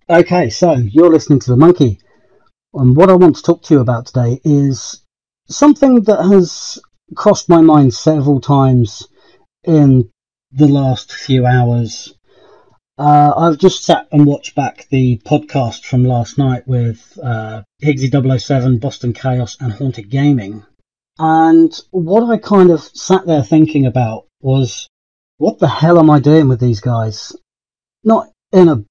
Okay, so you're listening to The Monkey, and what I want to talk to you about today is something that has crossed my mind several times in the last few hours. I've just sat and watched back the podcast from last night with Higgsy007, Boston Chaos, and Haunted Gaming. And what I kind of sat there thinking about was, what the hell am I doing with these guys? Not in a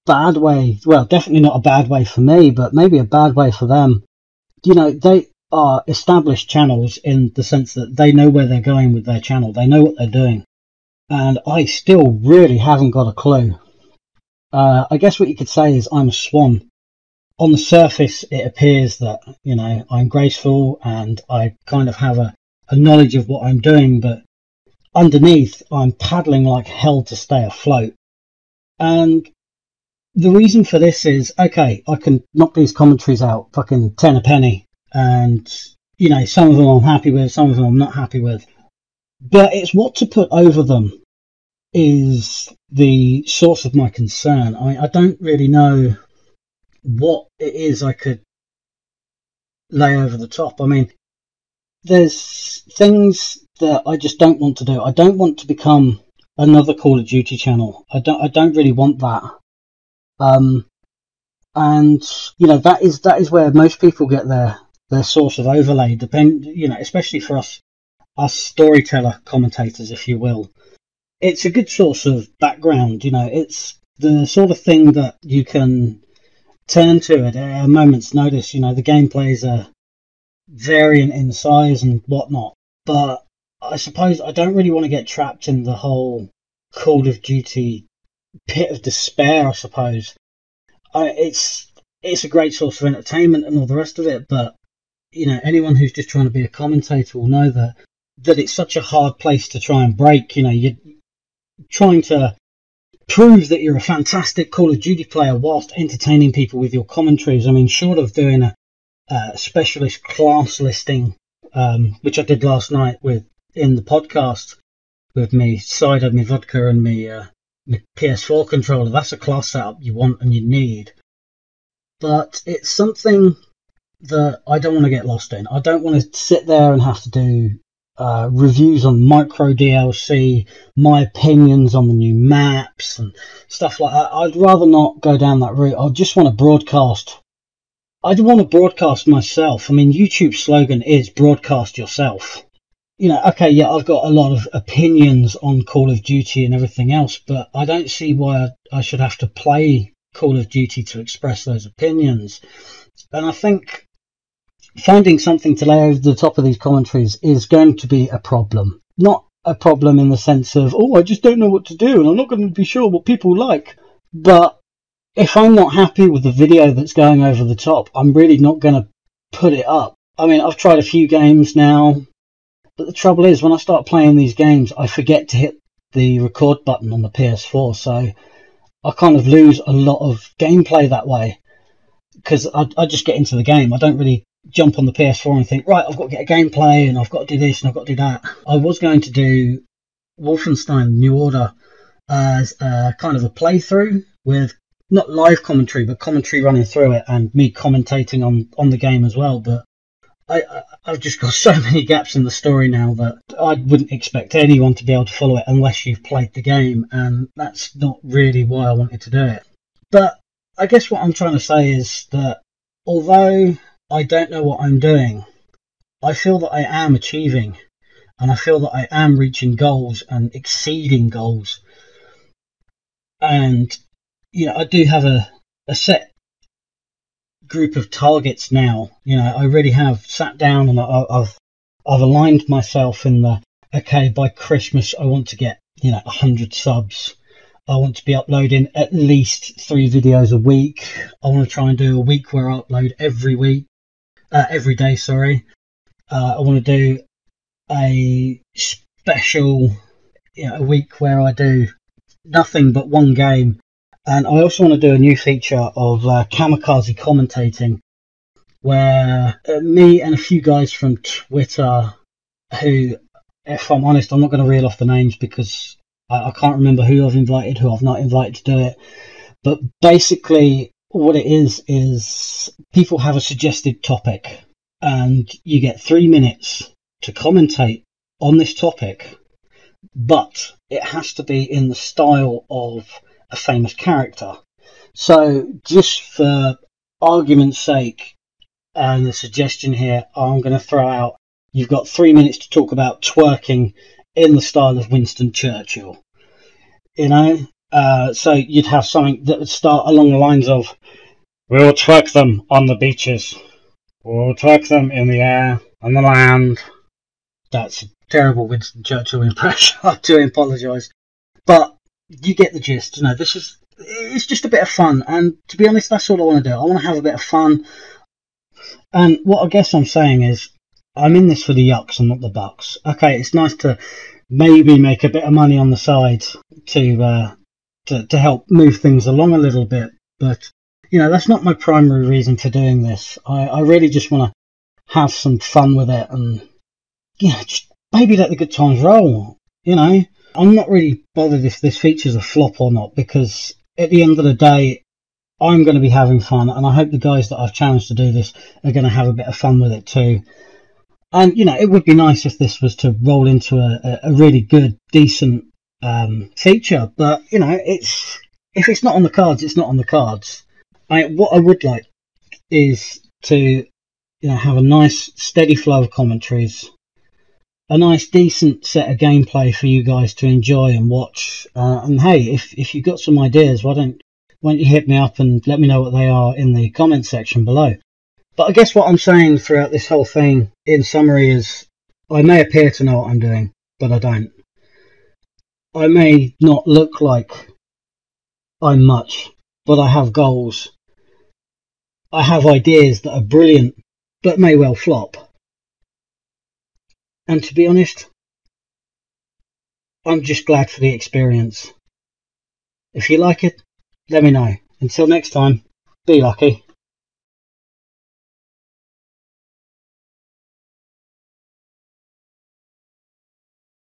bad way, well, definitely not a bad way for me, but maybe a bad way for them. You know, they are established channels in the sense that they know where they're going with their channel. They know what they're doing. And I still really haven't got a clue. I guess what you could say is I'm a swan. On the surface, it appears that, you know, I'm graceful and I kind of have a knowledge of what I'm doing, but underneath, I'm paddling like hell to stay afloat. And the reason for this is, okay, I can knock these commentaries out fucking 10 a penny, and, you know, some of them I'm happy with, some of them I'm not happy with. But it's what to put over them is the source of my concern. I don't really know what it is I could lay over the top. I mean, there's things that I just don't want to do. I don't want to become another Call of Duty channel. I don't really want that. And you know, that is where most people get their source of overlay, you know, especially for us storyteller commentators, if you will. It's a good source of background, you know, it's the sort of thing that you can turn to at a moment's notice. You know, the gameplays are variant in size and whatnot, but I suppose I don't really want to get trapped in the whole Call of Duty pit of despair, I suppose. It's a great source of entertainment and all the rest of it, but you know, anyone who's just trying to be a commentator will know that it's such a hard place to try and break. You know, you're trying to prove that you're a fantastic Call of Duty player whilst entertaining people with your commentaries. I mean, short of doing a specialist class listing, which I did last night in the podcast with me cider, me vodka, and me PS4 controller. That's a class setup you want and you need. But it's something that I don't want to get lost in. I don't want to sit there and have to do reviews on micro DLC, my opinions on the new maps and stuff like that. I'd rather not go down that route. I just want to broadcast. I'd want to broadcast myself. I mean, YouTube's slogan is broadcast yourself. You know, okay, yeah, I've got a lot of opinions on Call of Duty and everything else, but I don't see why I should have to play Call of Duty to express those opinions. And I think finding something to lay over the top of these commentaries is going to be a problem. Not a problem in the sense of, oh, I just don't know what to do and I'm not going to be sure what people like. But if I'm not happy with the video that's going over the top, I'm really not going to put it up. I mean, I've tried a few games now, but the trouble is, when I start playing these games, I forget to hit the record button on the PS4, so I kind of lose a lot of gameplay that way, because I just get into the game. I don't really jump on the PS4 and think, right, I've got to get a gameplay, and I've got to do this, and I've got to do that. I was going to do Wolfenstein New Order as a kind of a playthrough with not live commentary, but commentary running through it, and me commentating on the game as well, but I've just got so many gaps in the story now that I wouldn't expect anyone to be able to follow it unless you've played the game, and that's not really why I wanted to do it. But I guess what I'm trying to say is that although I don't know what I'm doing, I feel that I am achieving, and I feel that I am reaching goals and exceeding goals. And, you know, I do have a set group of targets now. You know, I really have sat down and I've aligned myself in the, okay, by Christmas I want to get, you know, 100 subs. I want to be uploading at least 3 videos a week. I want to try and do a week where I upload every day, sorry. I want to do a special, you know, a week where I do nothing but one game. And I also want to do a new feature of kamikaze commentating, where me and a few guys from Twitter, who, if I'm honest, I'm not going to reel off the names because I can't remember who I've invited, who I've not invited to do it. But basically, what it is people have a suggested topic, and you get 3 minutes to commentate on this topic, but it has to be in the style of a famous character. So, just for argument's sake, and the suggestion here, I'm going to throw out, you've got 3 minutes to talk about twerking in the style of Winston Churchill. You know? So you'd have something that would start along the lines of, we'll twerk them on the beaches. We'll twerk them in the air, on the land. That's a terrible Winston Churchill impression. I do apologise. But you get the gist. You know, it's just a bit of fun. And to be honest, that's all I want to do. I want to have a bit of fun. And what I guess I'm saying is, I'm in this for the yucks and not the bucks. Okay, it's nice to maybe make a bit of money on the side to help move things along a little bit. But, you know, that's not my primary reason for doing this. I really just want to have some fun with it and, you know, just maybe let the good times roll. You know, I'm not really bothered if this feature's a flop or not, because at the end of the day, I'm going to be having fun, and I hope the guys that I've challenged to do this are going to have a bit of fun with it too. And, you know, it would be nice if this was to roll into a really good, decent feature. But, you know, if it's not on the cards, it's not on the cards. What I would like is to, you know, have a nice, steady flow of commentaries, a nice, decent set of gameplay for you guys to enjoy and watch. And, hey, if you've got some ideas, why don't you hit me up and let me know what they are in the comment section below. But I guess what I'm saying throughout this whole thing, in summary, is I may appear to know what I'm doing, but I don't. I may not look like I'm much, but I have goals. I have ideas that are brilliant, but may well flop. And to be honest, I'm just glad for the experience. If you like it, let me know. Until next time, be lucky.